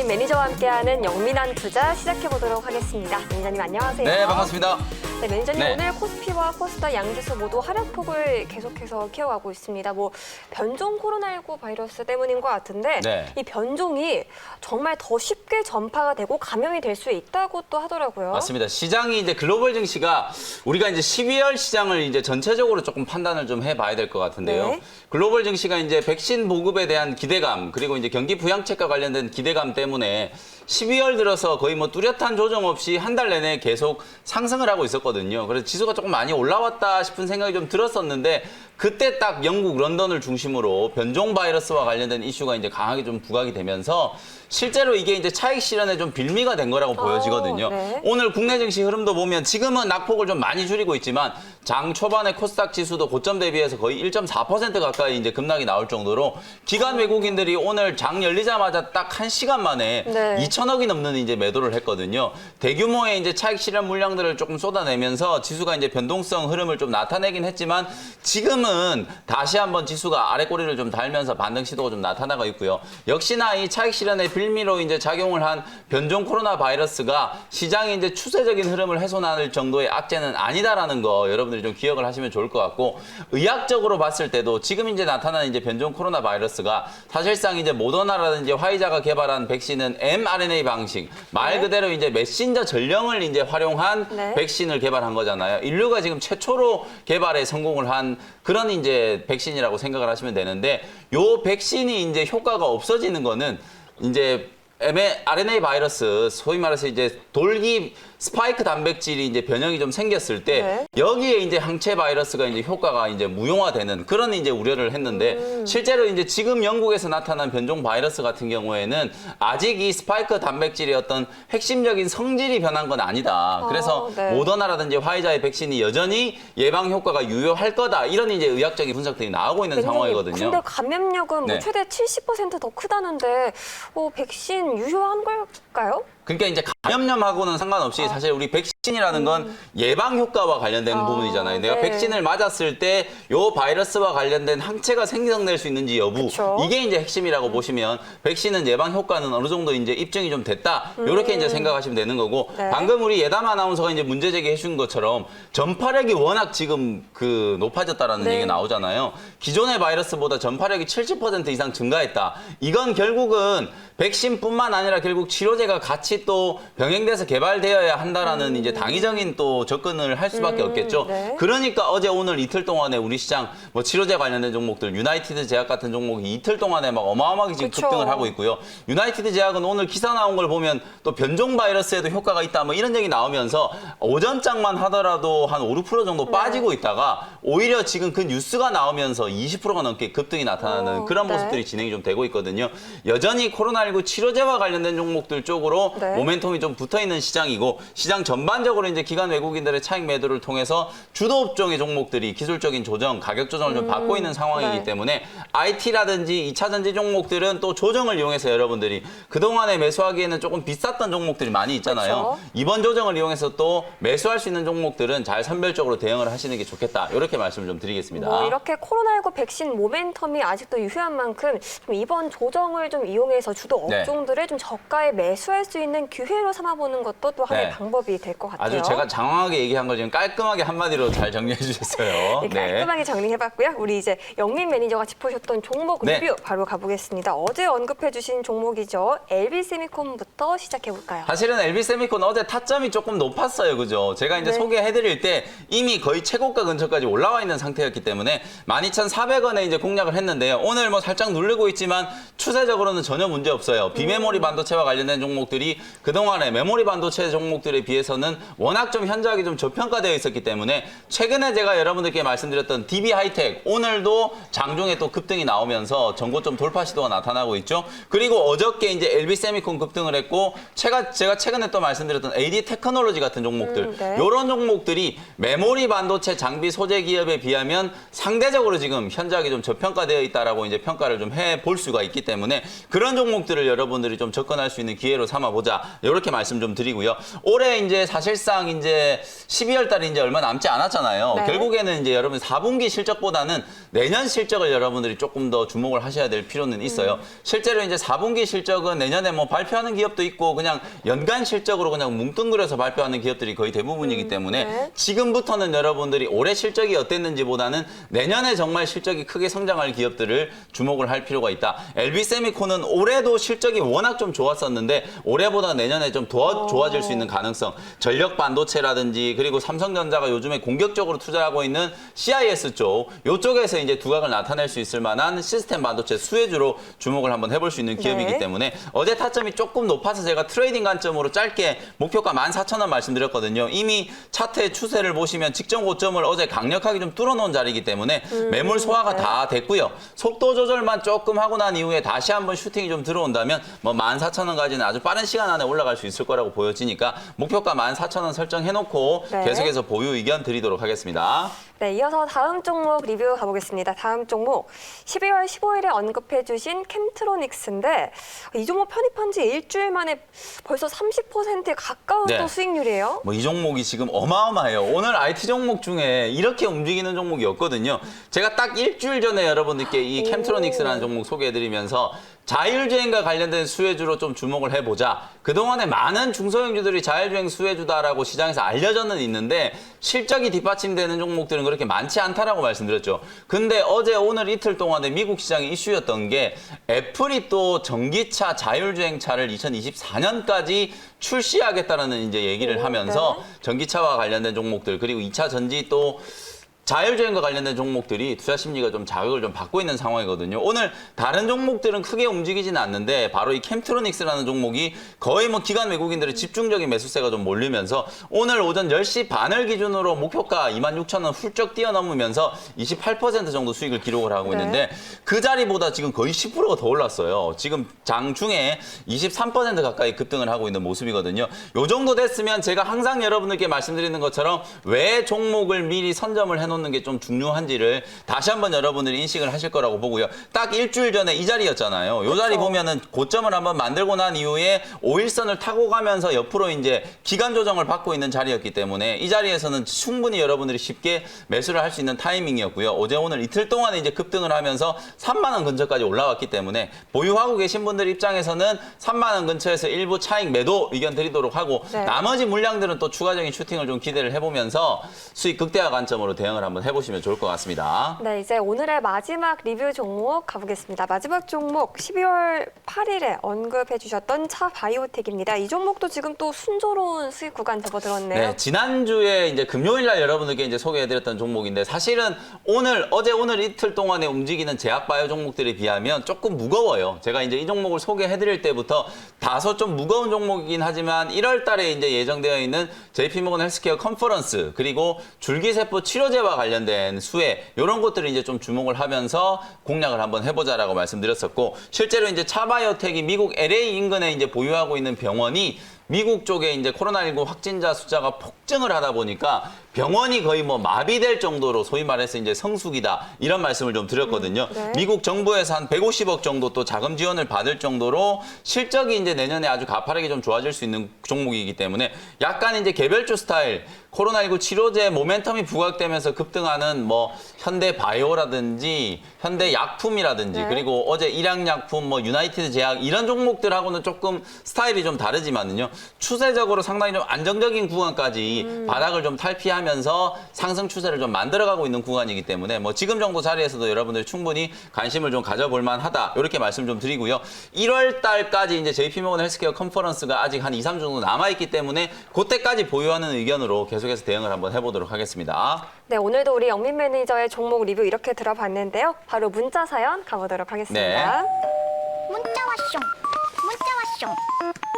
영민 매니저와 함께하는 영민한 투자 시작해보도록 하겠습니다. 매니저님 안녕하세요. 네, 반갑습니다. 네, 매니저님 네. 오늘 코스피와 코스닥 양지수 모두 하락폭을 계속해서 키워가고 있습니다. 뭐 변종 코로나19 바이러스 때문인 것 같은데 네. 이 변종이 정말 더 쉽게 전파가 되고 감염이 될 수 있다고 또 하더라고요. 맞습니다. 시장이 이제 글로벌 증시가 우리가 이제 12월 시장을 이제 전체적으로 조금 판단을 좀 해봐야 될 것 같은데요. 네. 글로벌 증시가 이제 백신 보급에 대한 기대감 그리고 이제 경기 부양책과 관련된 기대감 때문에 12월 들어서 거의 뭐 뚜렷한 조정 없이 한 달 내내 계속 상승을 하고 있었거든요. 그래서 지수가 조금 많이 올라왔다 싶은 생각이 좀 들었었는데 그때 딱 영국 런던을 중심으로 변종 바이러스와 관련된 이슈가 이제 강하게 좀 부각이 되면서 실제로 이게 이제 차익 실현에 좀 빌미가 된 거라고 보여지거든요. 네. 오늘 국내 증시 흐름도 보면 지금은 낙폭을 좀 많이 줄이고 있지만 장 초반에 코스닥 지수도 고점 대비해서 거의 1.4% 가까이 이제 급락이 나올 정도로 기관 외국인들이 오늘 장 열리자마자 딱 1시간 만에 네. 2천억이 넘는 이제 매도를 했거든요. 대규모의 이제 차익 실현 물량들을 조금 쏟아내면서 지수가 이제 변동성 흐름을 좀 나타내긴 했지만 지금은 다시 한번 지수가 아래 꼬리를 좀 달면서 반등 시도가 좀 나타나고 있고요. 역시나 이 차익 실현의 빌미로 이제 작용을 한 변종 코로나 바이러스가 시장의 이제 추세적인 흐름을 훼손할 정도의 악재는 아니다라는 거 여러분들이 좀 기억을 하시면 좋을 것 같고 의학적으로 봤을 때도 지금 이제 나타나는 이제 변종 코로나 바이러스가 사실상 이제 모더나라든지 화이자가 개발한 백신은 mRNA 방식 말 그대로 이제 메신저 전령을 이제 활용한 네. 백신을 개발한 거잖아요. 인류가 지금 최초로 개발에 성공을 한 그런 이제 백신이라고 생각을 하시면 되는데 요 백신이 이제 효과가 없어지는 거는 이제 mRNA 바이러스, 소위 말해서 이제 돌기 스파이크 단백질이 이제 변형이 좀 생겼을 때 네. 여기에 이제 항체 바이러스가 이제 효과가 이제 무용화되는 그런 이제 우려를 했는데 실제로 이제 지금 영국에서 나타난 변종 바이러스 같은 경우에는 아직 이 스파이크 단백질의 어떤 핵심적인 성질이 변한 건 아니다. 그래서 네. 모더나라든지 화이자의 백신이 여전히 예방 효과가 유효할 거다. 이런 이제 의학적인 분석들이 나오고 있는 매니저님, 상황이거든요. 근데 감염력은 뭐 네. 최대 70%더 크다는데 백신 유효한 걸까요? 그러니까 이제 감염염하고는 상관없이 사실 우리 백신이라는 건 예방 효과와 관련된 부분이잖아요. 내가 네. 백신을 맞았을 때 요 바이러스와 관련된 항체가 생성될 수 있는지 여부 그쵸. 이게 이제 핵심이라고 보시면 백신은 예방 효과는 어느 정도 이제 입증이 좀 됐다. 이렇게 이제 생각하시면 되는 거고 네. 방금 우리 예담 아나운서가 이제 문제 제기해 준 것처럼 전파력이 워낙 지금 그 높아졌다라는 네. 얘기가 나오잖아요. 기존의 바이러스보다 전파력이 70% 이상 증가했다. 이건 결국은 백신뿐만 아니라 결국 치료제가 같이 또 병행돼서 개발되어야 한다라는 이제 당위적인 또 접근을 할 수밖에 없겠죠. 네. 그러니까 어제 오늘 이틀 동안에 우리 시장 뭐 치료제 관련된 종목들 유나이티드 제약 같은 종목이 이틀 동안에 막 어마어마하게 지금 그쵸. 급등을 하고 있고요. 유나이티드 제약은 오늘 기사 나온 걸 보면 또 변종 바이러스에도 효과가 있다 뭐 이런 얘기 나오면서 오전장만 하더라도 한 5, 6% 정도 빠지고 있다가 오히려 지금 그 뉴스가 나오면서 20%가 넘게 급등이 나타나는 그런 네. 모습들이 진행이 좀 되고 있거든요. 여전히 코로나19 치료제와 관련된 종목들 쪽으로 네. 모멘텀이 좀 붙어있는 시장이고 시장 전반적으로 이제 기관 외국인들의 차익 매도를 통해서 주도 업종의 종목들이 기술적인 조정, 가격 조정을 좀 받고 있는 상황이기 네. 때문에 IT라든지 2차 전지 종목들은 또 조정을 이용해서 여러분들이 그동안에 매수하기에는 조금 비쌌던 종목들이 많이 있잖아요. 그렇죠. 이번 조정을 이용해서 또 매수할 수 있는 종목들은 잘 선별적으로 대응을 하시는 게 좋겠다. 이렇게 말씀을 좀 드리겠습니다. 뭐 이렇게 코로나19 백신 모멘텀이 아직도 유효한 만큼 좀 이번 조정을 좀 이용해서 주도 네. 업종들을 좀 저가에 매수할 수 있는 기회로 삼아보는 것도 또 하나의 네. 방법이 될 것 같아요. 아주 제가 장황하게 얘기한 걸 지금 깔끔하게 한마디로 잘 정리해 주셨어요. 네, 깔끔하게 정리해봤고요. 우리 이제 영민 매니저가 짚으셨던 종목 네. 리뷰 바로 가보겠습니다. 어제 언급해주신 종목이죠. LB세미콘부터 시작해볼까요? 사실은 LB세미콘 어제 타점이 조금 높았어요. 그죠? 제가 이제 네. 소개해드릴 때 이미 거의 최고가 근처까지 올라와 있는 상태였기 때문에 12,400원에 이제 공략을 했는데요. 오늘 뭐 살짝 누르고 있지만 추세적으로는 전혀 문제 없어요. 비메모리 반도체와 관련된 종목들이 그동안에 메모리 반도체 종목들에 비해서는 워낙 좀 현저하게 좀 저평가되어 있었기 때문에 최근에 제가 여러분들께 말씀드렸던 DB하이텍 오늘도 장중에 또 급등이 나오면서 전고점 돌파 시도가 나타나고 있죠. 그리고 어저께 이제 LB세미콘 급등을 했고 제가 최근에 또 말씀드렸던 AD테크놀로지 같은 종목들 네. 이런 종목들이 메모리 반도체 장비 소재 기업에 비하면 상대적으로 지금 현저하게 좀 저평가되어 있다라고 이제 평가를 좀 해볼 수가 있기 때문에 그런 종목들 종목들을 여러분들이 좀 접근할 수 있는 기회로 삼아보자. 이렇게 말씀 좀 드리고요. 올해 이제 사실상 이제 12월 달이 이제 얼마 남지 않았잖아요. 네. 결국에는 이제 여러분 4분기 실적보다는 내년 실적을 여러분들이 조금 더 주목을 하셔야 될 필요는 있어요. 실제로 이제 4분기 실적은 내년에 뭐 발표하는 기업도 있고 그냥 연간 실적으로 그냥 뭉뚱그려서 발표하는 기업들이 거의 대부분이기 때문에 네. 지금부터는 여러분들이 올해 실적이 어땠는지보다는 내년에 정말 실적이 크게 성장할 기업들을 주목을 할 필요가 있다. LB세미콘은 올해도 실적이 워낙 좀 좋았었는데 올해보다 내년에 좀 더 좋아질 수 있는 가능성. 전력 반도체라든지 그리고 삼성전자가 요즘에 공격적으로 투자하고 있는 CIS 쪽 이쪽에서 이제 두각을 나타낼 수 있을 만한 시스템 반도체 수혜주로 주목을 한번 해볼 수 있는 기업이기 네. 때문에 어제 타점이 조금 높아서 제가 트레이딩 관점으로 짧게 목표가 14,000원 말씀드렸거든요. 이미 차트의 추세를 보시면 직전 고점을 어제 강력하게 좀 뚫어놓은 자리이기 때문에 매물 소화가 네. 다 됐고요. 속도 조절만 조금 하고 난 이후에 다시 한번 슈팅이 좀 들어온다면 뭐 14,000원까지는 아주 빠른 시간 안에 올라갈 수 있을 거라고 보여지니까 목표가 14,000원 설정해놓고 네. 계속해서 보유 의견 드리도록 하겠습니다. 네, 이어서 다음 종목 리뷰 가보겠습니다. 다음 종목 12월 15일에 언급해 주신 캠트로닉스인데 이 종목 편입한 지 일주일 만에 벌써 30%에 가까운 네. 또 수익률이에요. 뭐 이 종목이 지금 어마어마해요. 오늘 IT 종목 중에 이렇게 움직이는 종목이 없거든요. 제가 딱 일주일 전에 여러분들께 이 캠트로닉스라는 종목 소개해드리면서 자율주행과 관련된 수혜주로 좀 주목을 해보자. 그동안에 많은 중소형주들이 자율주행 수혜주다라고 시장에서 알려져는 있는데 실적이 뒷받침되는 종목들은 그렇게 많지 않다라고 말씀드렸죠. 근데 어제 오늘 이틀 동안에 미국 시장의 이슈였던 게 애플이 또 전기차 자율주행차를 2024년까지 출시하겠다라는 이제 얘기를 하면서 네. 전기차와 관련된 종목들 그리고 2차 전지 또 자율주행과 관련된 종목들이 투자 심리가 좀 자극을 좀 받고 있는 상황이거든요. 오늘 다른 종목들은 크게 움직이지는 않는데 바로 이 캠트로닉스라는 종목이 거의 뭐 기관 외국인들의 집중적인 매수세가 좀 몰리면서 오늘 오전 10시 반을 기준으로 목표가 26,000원 훌쩍 뛰어넘으면서 28% 정도 수익을 기록을 하고 있는데 그 자리보다 지금 거의 10%가 더 올랐어요. 지금 장중에 23% 가까이 급등을 하고 있는 모습이거든요. 요 정도 됐으면 제가 항상 여러분들께 말씀드리는 것처럼 왜 종목을 미리 선점을 해놓는 게 좀 중요한지를 다시 한번 여러분들이 인식을 하실 거라고 보고요. 딱 일주일 전에 이 자리였잖아요. 이 자리 보면은 고점을 한번 만들고 난 이후에 5일선을 타고 가면서 옆으로 이제 기간 조정을 받고 있는 자리였기 때문에 이 자리에서는 충분히 여러분들이 쉽게 매수를 할 수 있는 타이밍이었고요. 어제 오늘 이틀 동안에 이제 급등을 하면서 3만 원 근처까지 올라왔기 때문에 보유하고 계신 분들 입장에서는 3만 원 근처에서 일부 차익 매도 의견 드리도록 하고 네. 나머지 물량들은 또 추가적인 슈팅을 좀 기대를 해보면서 수익 극대화 관점으로 대응을 한번 해보시면 좋을 것 같습니다. 네, 이제 오늘의 마지막 리뷰 종목 가보겠습니다. 마지막 종목 12월 8일에 언급해 주셨던 차바이오텍입니다. 이 종목도 지금 또 순조로운 수익 구간 접어들었네요. 네, 지난주에 이제 금요일 날 여러분들께 이제 소개해드렸던 종목인데 사실은 어제 오늘 이틀 동안에 움직이는 제약바이오 종목들에 비하면 조금 무거워요. 제가 이제 이 종목을 소개해드릴 때부터 다소 좀 무거운 종목이긴 하지만 1월 달에 이제 예정되어 있는 JP모건 헬스케어 컨퍼런스 그리고 줄기세포 치료제와 관련된 수혜 이런 것들을 이제 좀 주목을 하면서 공략을 한번 해보자라고 말씀드렸었고 실제로 이제 차바이오텍이 미국 LA 인근에 이제 보유하고 있는 병원이 미국 쪽에 이제 코로나19 확진자 숫자가 폭증을 하다 보니까 병원이 거의 뭐 마비될 정도로 소위 말해서 이제 성수기다 이런 말씀을 좀 드렸거든요. 네. 미국 정부에서 한 150억 정도 또 자금 지원을 받을 정도로 실적이 이제 내년에 아주 가파르게 좀 좋아질 수 있는 종목이기 때문에 약간 이제 개별주 스타일 코로나19 치료제 모멘텀이 부각되면서 급등하는 뭐 현대바이오라든지 현대약품이라든지 네. 그리고 어제 일양약품 뭐 유나이티드 제약 이런 종목들하고는 조금 스타일이 좀 다르지만은요. 추세적으로 상당히 좀 안정적인 구간까지 바닥을 좀 탈피하면서 상승 추세를 좀 만들어가고 있는 구간이기 때문에 뭐 지금 정도 자리에서도 여러분들이 충분히 관심을 좀 가져볼 만하다 이렇게 말씀 좀 드리고요. 1월 달까지 이제 JP모건 헬스케어 컨퍼런스가 아직 한 2, 3주 정도 남아있기 때문에 그때까지 보유하는 의견으로 계속해서 대응을 한번 해보도록 하겠습니다. 네, 오늘도 우리 영민 매니저의 종목 리뷰 이렇게 들어봤는데요. 바로 문자 사연 가보도록 하겠습니다. 문자 왔쇼. 문자 왔쇼.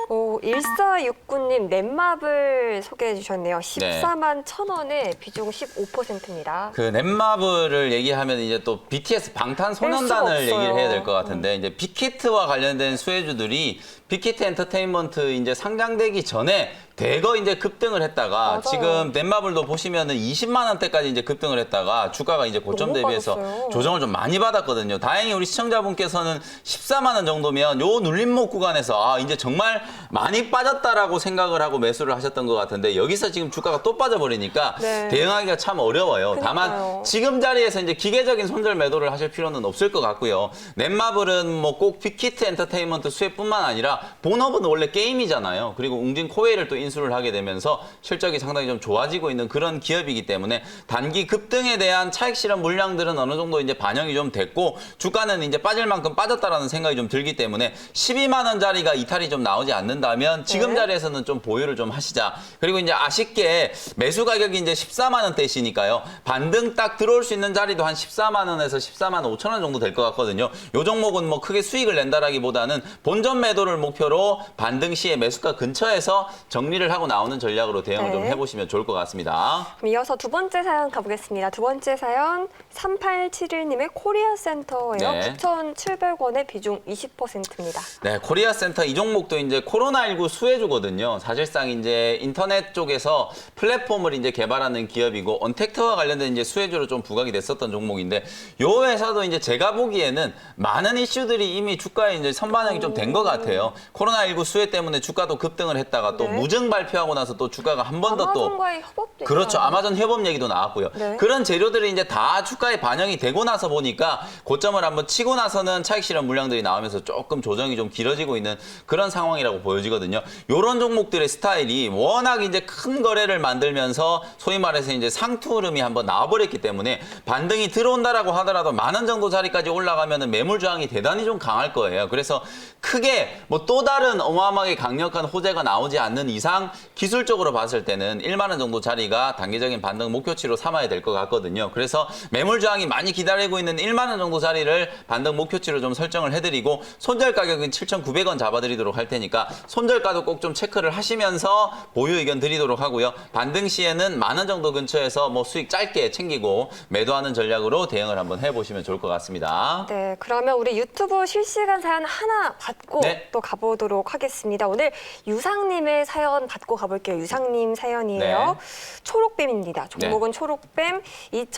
오, 1469님 넷마블 소개해 주셨네요. 14만 1,000원에 비중 15%입니다. 그 넷마블을 얘기하면 이제 또 BTS 방탄소년단을 뺄 수가 얘기를 해야 될 없어요. 것 같은데 이제 빅히트와 관련된 수혜주들이 빅히트 엔터테인먼트 이제 상장되기 전에 대거 이제 급등을 했다가 맞아요. 지금 넷마블도 보시면은 20만 원대까지 이제 급등을 했다가 주가가 이제 고점 너무 대비해서 빠졌어요. 조정을 좀 많이 받았거든요. 다행히 우리 시청자분께서는 14만 원 정도면 요 눌림목 구간에서 이제 정말 많이 빠졌다라고 생각을 하고 매수를 하셨던 것 같은데 여기서 지금 주가가 또 빠져버리니까 네. 대응하기가 참 어려워요. 그러니까요. 다만 지금 자리에서 이제 기계적인 손절 매도를 하실 필요는 없을 것 같고요. 넷마블은 뭐 꼭 빅히트 엔터테인먼트 수혜뿐만 아니라 본업은 원래 게임이잖아요. 그리고 웅진 코웨이를 또 인수를 하게 되면서 실적이 상당히 좀 좋아지고 있는 그런 기업이기 때문에 단기 급등에 대한 차익 실현 물량들은 어느 정도 이제 반영이 좀 됐고 주가는 이제 빠질 만큼 빠졌다라는 생각이 좀 들기 때문에 12만 원짜리가 이탈이 좀 나오지 않는다면 지금 네. 자리에서는 좀 보유를 좀 하시자. 그리고 이제 아쉽게 매수 가격이 이제 14만 원대시니까요. 반등 딱 들어올 수 있는 자리도 한 14만 원에서 14만 5천 원 정도 될 것 같거든요. 요 종목은 뭐 크게 수익을 낸다라기보다는 본전 매도를 목표로 반등 시에 매수가 근처에서 정리를 하고 나오는 전략으로 대응을 네. 좀 해보시면 좋을 것 같습니다. 그럼 이어서 두 번째 사연 가보겠습니다. 두 번째 사연 3871님의 코리아 센터예요. 네. 9,700원의 비중 20%입니다. 네, 코리아 센터 이 종목도 이제 코로나19 수혜주거든요. 사실상 이제 인터넷 쪽에서 플랫폼을 이제 개발하는 기업이고 언택트와 관련된 이제 수혜주로 좀 부각이 됐었던 종목인데 요 회사도 이제 제가 보기에는 많은 이슈들이 이미 주가에 이제 선반영이 좀 된 것 같아요. 코로나19 수혜 때문에 주가도 급등을 했다가 또 네. 무증 발표하고 나서 또 주가가 한 번 더 또 아마존과의 협업도 그렇죠. 있나요? 아마존 협업 얘기도 나왔고요. 네. 그런 재료들이 이제 다 주가에 반영이 되고 나서 보니까 고점을 한번 치고 나서는 차익 실현 물량들이 나오면서 조금 조정이 좀 길어지고 있는 그런 상황이라고 보여지거든요. 이런 종목들의 스타일이 워낙 이제 큰 거래를 만들면서 소위 말해서 이제 상투 흐름이 한번 나와버렸기 때문에 반등이 들어온다라고 하더라도 만 원 정도 자리까지 올라가면은 매물 저항이 대단히 좀 강할 거예요. 그래서 크게 뭐 또 다른 어마어마하게 강력한 호재가 나오지 않는 이상 기술적으로 봤을 때는 1만 원 정도 자리가 단기적인 반등 목표치로 삼아야 될 것 같거든요. 그래서 매물 저항이 많이 기다리고 있는 1만 원 정도 자리를 반등 목표치로 좀 설정을 해드리고 손절 가격은 7,900원 잡아드리도록 할 테니까 손절가도 꼭 좀 체크를 하시면서 보유 의견 드리도록 하고요. 반등 시에는 만 원 정도 근처에서 뭐 수익 짧게 챙기고 매도하는 전략으로 대응을 한번 해보시면 좋을 것 같습니다. 네, 그러면 우리 유튜브 실시간 사연 하나 받고 네. 또 가보도록 하겠습니다. 오늘 유상님의 사연 받고 가볼게요. 유상님 사연이에요. 네. 초록뱀입니다. 종목은 초록뱀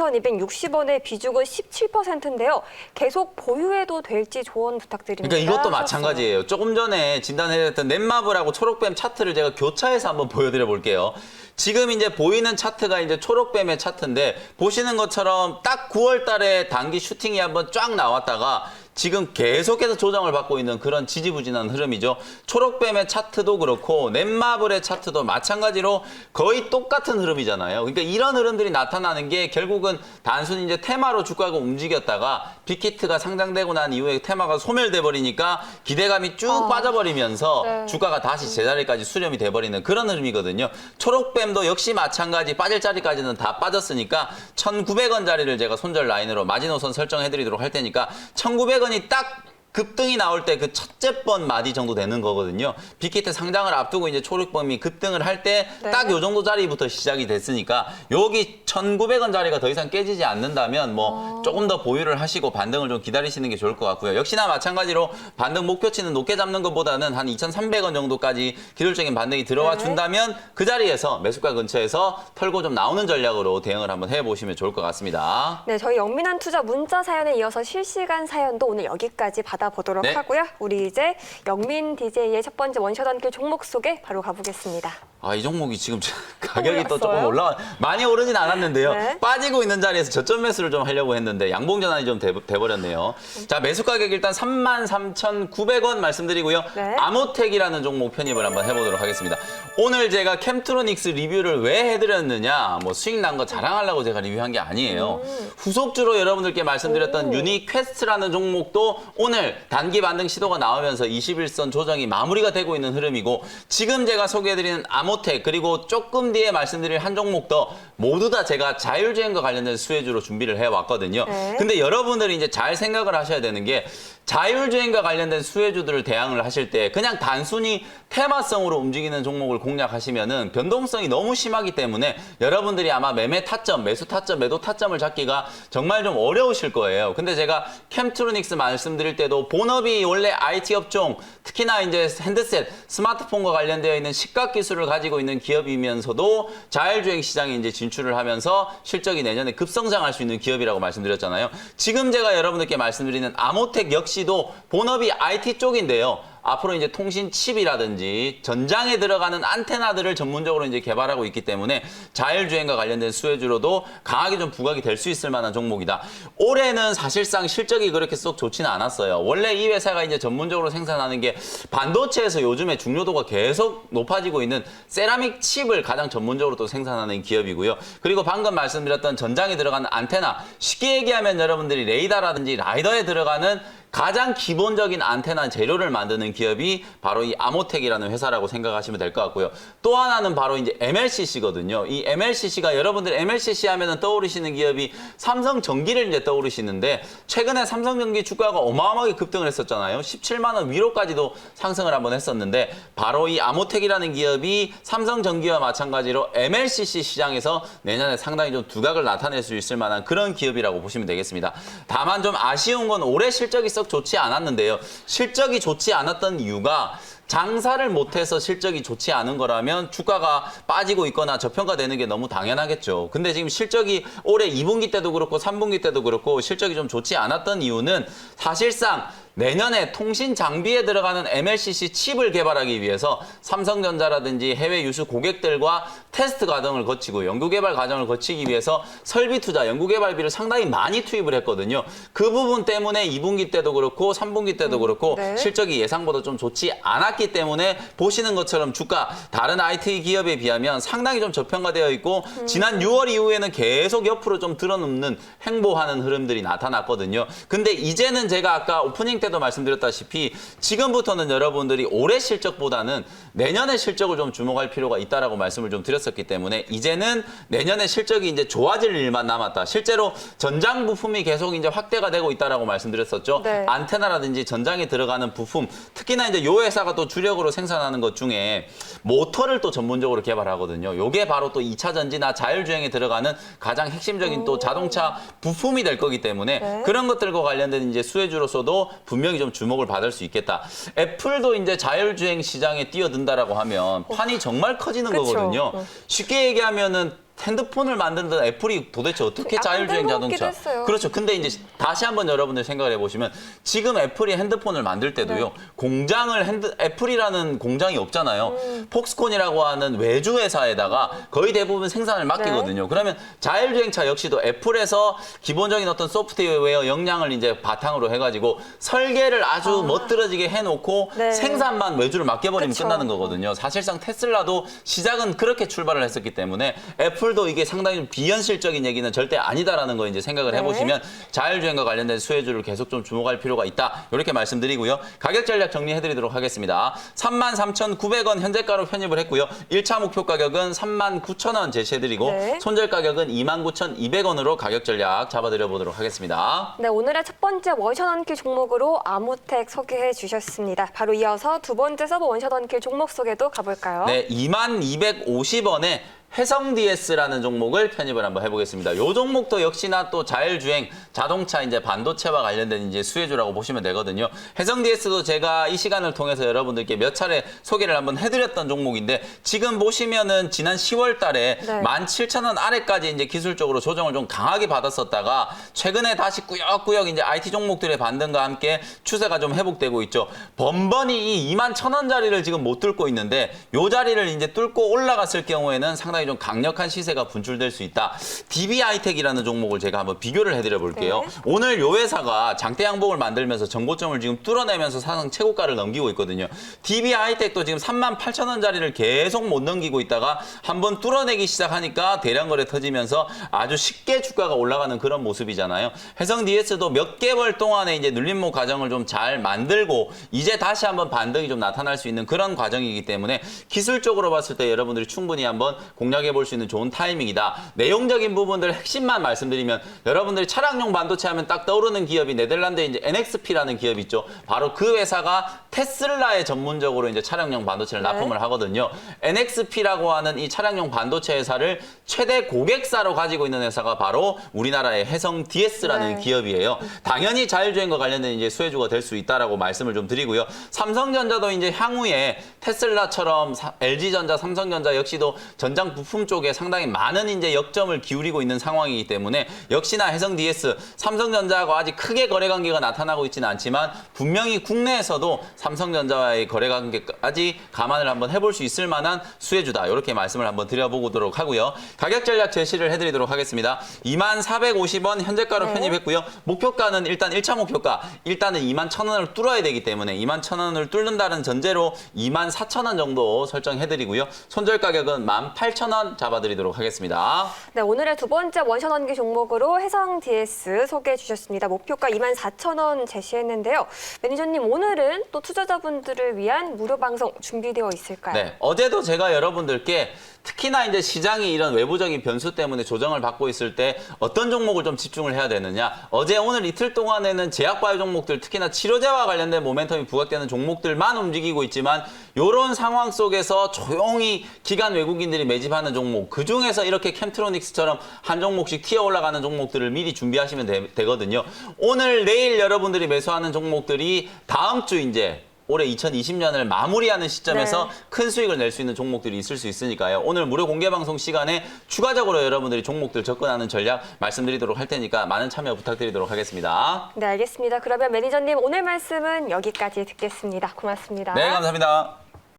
2,260원의 비중은 17%인데요. 계속 보유해도 될지 조언 부탁드립니다. 그러니까 이것도 하셨어요. 마찬가지예요. 조금 전에 진단해드렸던 넷마블하고 초록뱀 차트를 제가 교차해서 한번 보여드려 볼게요. 지금 이제 보이는 차트가 이제 초록뱀의 차트인데 보시는 것처럼 딱 9월 달에 단기 슈팅이 한번 쫙 나왔다가 지금 계속해서 조정을 받고 있는 그런 지지부진한 흐름이죠. 초록뱀의 차트도 그렇고 넷마블의 차트도 마찬가지로 거의 똑같은 흐름이잖아요. 그러니까 이런 흐름들이 나타나는 게 결국은 단순히 이제 테마로 주가가 움직였다가 빅히트가 상장되고 난 이후에 테마가 소멸돼 버리니까 기대감이 쭉 빠져버리면서 네. 주가가 다시 제자리까지 수렴이 돼버리는 그런 흐름이거든요. 초록뱀도 역시 마찬가지 빠질 자리까지는 다 빠졌으니까 1,900원 자리를 제가 손절 라인으로 마지노선 설정해드리도록 할 테니까 1,900원이 딱 급등이 나올 때 그 첫째 번 마디 정도 되는 거거든요. 빅히트 상장을 앞두고 이제 초록뱀이 급등을 할 때 딱 네. 요 정도 자리부터 시작이 됐으니까 여기 1,900원 자리가 더 이상 깨지지 않는다면 뭐 조금 더 보유를 하시고 반등을 좀 기다리시는 게 좋을 것 같고요. 역시나 마찬가지로 반등 목표치는 높게 잡는 것보다는 한 2,300원 정도까지 기술적인 반등이 들어와 네. 준다면 그 자리에서 매수가 근처에서 털고 좀 나오는 전략으로 대응을 한번 해보시면 좋을 것 같습니다. 네, 저희 영민한 투자 문자 사연에 이어서 실시간 사연도 오늘 여기까지 받아보도록 네. 하고요. 우리 이제 영민 DJ의 첫 번째 원샷 원킬 종목 소개 바로 가보겠습니다. 이 종목이 지금 가격이 또 조금 올랐어요? 올라 많이 오르진 않았는데요. 네. 빠지고 있는 자리에서 저점 매수를 좀 하려고 했는데 양봉 전환이 좀 돼버렸네요. 자, 매수 가격 일단 33,900원 말씀드리고요. 네. 아모텍이라는 종목 편입을 한번 해보도록 하겠습니다. 오늘 제가 캠트로닉스 리뷰를 왜 해드렸느냐, 뭐 수익 난 거 자랑하려고 제가 리뷰한 게 아니에요. 후속주로 여러분들께 말씀드렸던 유니 퀘스트라는 종목도 오늘 단기 반등 시도가 나오면서 21선 조정이 마무리가 되고 있는 흐름이고 지금 제가 소개해드리는 아모텍 그리고 조금 뒤에 말씀드릴 한 종목 더 모두 다 제가 자율주행과 관련된 수혜주로 준비를 해왔거든요. 네. 근데 여러분들이 이제 잘 생각을 하셔야 되는 게 자율주행과 관련된 수혜주들을 대항을 하실 때 그냥 단순히 테마성으로 움직이는 종목을 공략하시면은 변동성이 너무 심하기 때문에 여러분들이 아마 매매 타점, 매수 타점, 매도 타점을 잡기가 정말 좀 어려우실 거예요. 근데 제가 캠트로닉스 말씀드릴 때도 본업이 원래 IT 업종, 특히나 이제 핸드셋, 스마트폰과 관련되어 있는 시각 기술을 가지고 있는 기업이면서도 자율주행 시장에 이제 진출을 하면서 실적이 내년에 급성장할 수 있는 기업이라고 말씀드렸잖아요. 지금 제가 여러분들께 말씀드리는 아모텍 역시도 본업이 IT 쪽인데요. 앞으로 이제 통신 칩이라든지 전장에 들어가는 안테나들을 전문적으로 이제 개발하고 있기 때문에 자율주행과 관련된 수혜주로도 강하게 좀 부각이 될 수 있을 만한 종목이다. 올해는 사실상 실적이 그렇게 쏙 좋지는 않았어요. 원래 이 회사가 이제 전문적으로 생산하는 게 반도체에서 요즘에 중요도가 계속 높아지고 있는 세라믹 칩을 가장 전문적으로 또 생산하는 기업이고요. 그리고 방금 말씀드렸던 전장에 들어가는 안테나, 쉽게 얘기하면 여러분들이 레이더라든지 라이더에 들어가는 가장 기본적인 안테나 재료를 만드는 기업이 바로 이 아모텍이라는 회사라고 생각하시면 될 것 같고요. 또 하나는 바로 이제 MLCC거든요. 이 MLCC가 여러분들 MLCC 하면은 떠오르시는 기업이 삼성전기를 이제 떠오르시는데 최근에 삼성전기 주가가 어마어마하게 급등을 했었잖아요. 17만 원 위로까지도 상승을 한번 했었는데 바로 이 아모텍이라는 기업이 삼성전기와 마찬가지로 MLCC 시장에서 내년에 상당히 좀 두각을 나타낼 수 있을 만한 그런 기업이라고 보시면 되겠습니다. 다만 좀 아쉬운 건 올해 실적이 썩 좋지 않았는데요. 실적이 좋지 않았던 이유가 장사를 못해서 실적이 좋지 않은 거라면 주가가 빠지고 있거나 저평가되는 게 너무 당연하겠죠. 근데 지금 실적이 올해 2분기 때도 그렇고 3분기 때도 그렇고 실적이 좀 좋지 않았던 이유는 사실상 내년에 통신 장비에 들어가는 MLCC 칩을 개발하기 위해서 삼성전자라든지 해외 유수 고객들과 테스트 과정을 거치고 연구개발 과정을 거치기 위해서 설비 투자, 연구개발비를 상당히 많이 투입을 했거든요. 그 부분 때문에 2분기 때도 그렇고 3분기 때도 그렇고 네. 실적이 예상보다 좀 좋지 않았기 때문에 보시는 것처럼 주가 다른 IT 기업에 비하면 상당히 좀 저평가되어 있고 지난 6월 이후에는 계속 옆으로 좀 들어눕는 횡보하는 흐름들이 나타났거든요. 근데 이제는 제가 아까 오프닝 때도 말씀드렸다시피 지금부터는 여러분들이 올해 실적보다는 내년의 실적을 좀 주목할 필요가 있다라고 말씀을 좀 드렸었기 때문에 이제는 내년에 실적이 이제 좋아질 일만 남았다. 실제로 전장 부품이 계속 이제 확대가 되고 있다라고 말씀드렸었죠. 네. 안테나라든지 전장에 들어가는 부품, 특히나 이제 요 회사가 또 주력으로 생산하는 것 중에 모터를 또 전문적으로 개발하거든요. 요게 바로 또 2차 전지나 자율주행에 들어가는 가장 핵심적인 또 자동차 부품이 될 거기 때문에 네. 그런 것들과 관련된 이제 수혜주로서도 분명히 좀 주목을 받을 수 있겠다. 애플도 이제 자율주행 시장에 뛰어든다라고 하면 판이 정말 커지는 그쵸. 거거든요. 쉽게 얘기하면은 핸드폰을 만드는 애플이 도대체 어떻게 약간 자율주행 뜬금없기도 자동차? 했어요. 그렇죠. 근데 이제 다시 한번 여러분들 생각을 해보시면 지금 애플이 핸드폰을 만들 때도요. 공장을 애플이라는 공장이 없잖아요. 폭스콘이라고 하는 외주 회사에다가 거의 대부분 생산을 맡기거든요. 그러면 자율주행차 역시도 애플에서 기본적인 어떤 소프트웨어 역량을 이제 바탕으로 해가지고 설계를 아주 멋들어지게 해놓고 네. 생산만 외주를 맡겨버리면 그쵸. 끝나는 거거든요. 사실상 테슬라도 시작은 그렇게 출발을 했었기 때문에 애플도 이게 상당히 좀 비현실적인 얘기는 절대 아니다라는 거 이제 생각을 네. 해보시면 자율주행과 관련된 수혜주를 계속 좀 주목할 필요가 있다. 이렇게 말씀드리고요. 가격 전략 정리해드리도록 하겠습니다. 33,900원 현재가로 편입을 했고요. 1차 목표 가격은 39,000원 제시해드리고 네. 손절 가격은 29,200원으로 가격 전략 잡아드려보도록 하겠습니다. 네, 오늘의 첫 번째 원샷 원킬 종목으로 아모텍 소개해 주셨습니다. 바로 이어서 두 번째 서브 원샷 원킬 종목 소개도 가볼까요? 네, 22,250원에 해성 DS라는 종목을 편입을 한번 해보겠습니다. 이 종목도 역시나 또 자율주행, 자동차 이제 반도체와 관련된 이제 수혜주라고 보시면 되거든요. 해성 DS도 제가 이 시간을 통해서 여러분들께 몇 차례 소개를 한번 해드렸던 종목인데 지금 보시면은 지난 10월 달에 네. 17,000원 아래까지 이제 기술적으로 조정을 좀 강하게 받았었다가 최근에 다시 꾸역꾸역 이제 IT 종목들의 반등과 함께 추세가 좀 회복되고 있죠. 번번이 이 21,000원짜리를 지금 못 뚫고 있는데 이 자리를 이제 뚫고 올라갔을 경우에는 상당히 좀 강력한 시세가 분출될 수 있다. DB하이텍이라는 종목을 제가 한번 비교를 해드려 볼게요. 네. 오늘 이 회사가 장대 양봉을 만들면서 전고점을 지금 뚫어내면서 사상 최고가를 넘기고 있거든요. DB하이텍도 지금 38,000원짜리를 계속 못 넘기고 있다가 한번 뚫어내기 시작하니까 대량 거래 터지면서 아주 쉽게 주가가 올라가는 그런 모습이잖아요. 해성 DS도 몇 개월 동안에 이제 눌림목 과정을 좀 잘 만들고 이제 다시 한번 반등이 좀 나타날 수 있는 그런 과정이기 때문에 기술적으로 봤을 때 여러분들이 충분히 한번 공략 공략해 볼 수 있는 좋은 타이밍이다. 내용적인 부분들 핵심만 말씀드리면 여러분들이 차량용 반도체 하면 딱 떠오르는 기업이 네덜란드의 이제 NXP라는 기업이 있죠. 바로 그 회사가 테슬라에 전문적으로 이제 차량용 반도체를 네. 납품을 하거든요. NXP라고 하는 이 차량용 반도체 회사를 최대 고객사로 가지고 있는 회사가 바로 우리나라의 해성 DS라는 네. 기업이에요. 당연히 자율주행과 관련된 이제 수혜주가 될 수 있다라고 말씀을 좀 드리고요. 삼성전자도 이제 향후에 테슬라처럼 LG전자, 삼성전자 역시도 전장 부품 쪽에 상당히 많은 이제 역점을 기울이고 있는 상황이기 때문에 역시나 해성 DS, 삼성전자하고 아직 크게 거래 관계가 나타나고 있지는 않지만 분명히 국내에서도 삼성전자와의 거래 관계까지 감안을 한번 해볼 수 있을 만한 수혜주다. 이렇게 말씀을 한번 드려보도록 하고요. 가격 전략 제시를 해드리도록 하겠습니다. 24,450원 현재가로 네. 편입했고요. 목표가는 일단 1차 목표가 일단은 21,000원을 뚫어야 되기 때문에 21,000원을 뚫는다는 전제로 24,000원 정도 설정해드리고요. 손절 가격은 18,000원 잡아드리도록 하겠습니다. 네, 오늘의 두 번째 원샷 원기 종목으로 해성 DS 소개해 주셨습니다. 목표가 24,000원 제시했는데요. 매니저님, 오늘은 또 투자자분들을 위한 무료 방송 준비되어 있을까요? 네, 어제도 제가 여러분들께 특히나 이제 시장이 이런 외부적인 변수 때문에 조정을 받고 있을 때 어떤 종목을 좀 집중을 해야 되느냐. 어제 오늘 이틀 동안에는 제약바이오 종목들, 특히나 치료제와 관련된 모멘텀이 부각되는 종목들만 움직이고 있지만 이런 상황 속에서 조용히 기관 외국인들이 매집하는 종목, 그중에서 이렇게 캠트로닉스처럼 한 종목씩 튀어 올라가는 종목들을 미리 준비하시면 되거든요. 오늘, 내일 여러분들이 매수하는 종목들이 다음 주 이제 올해 2020년을 마무리하는 시점에서 네. 큰 수익을 낼 수 있는 종목들이 있을 수 있으니까요. 오늘 무료 공개 방송 시간에 추가적으로 여러분들이 종목들 접근하는 전략 말씀드리도록 할 테니까 많은 참여 부탁드리도록 하겠습니다. 네, 알겠습니다. 그러면 매니저님, 오늘 말씀은 여기까지 듣겠습니다. 고맙습니다. 네, 감사합니다.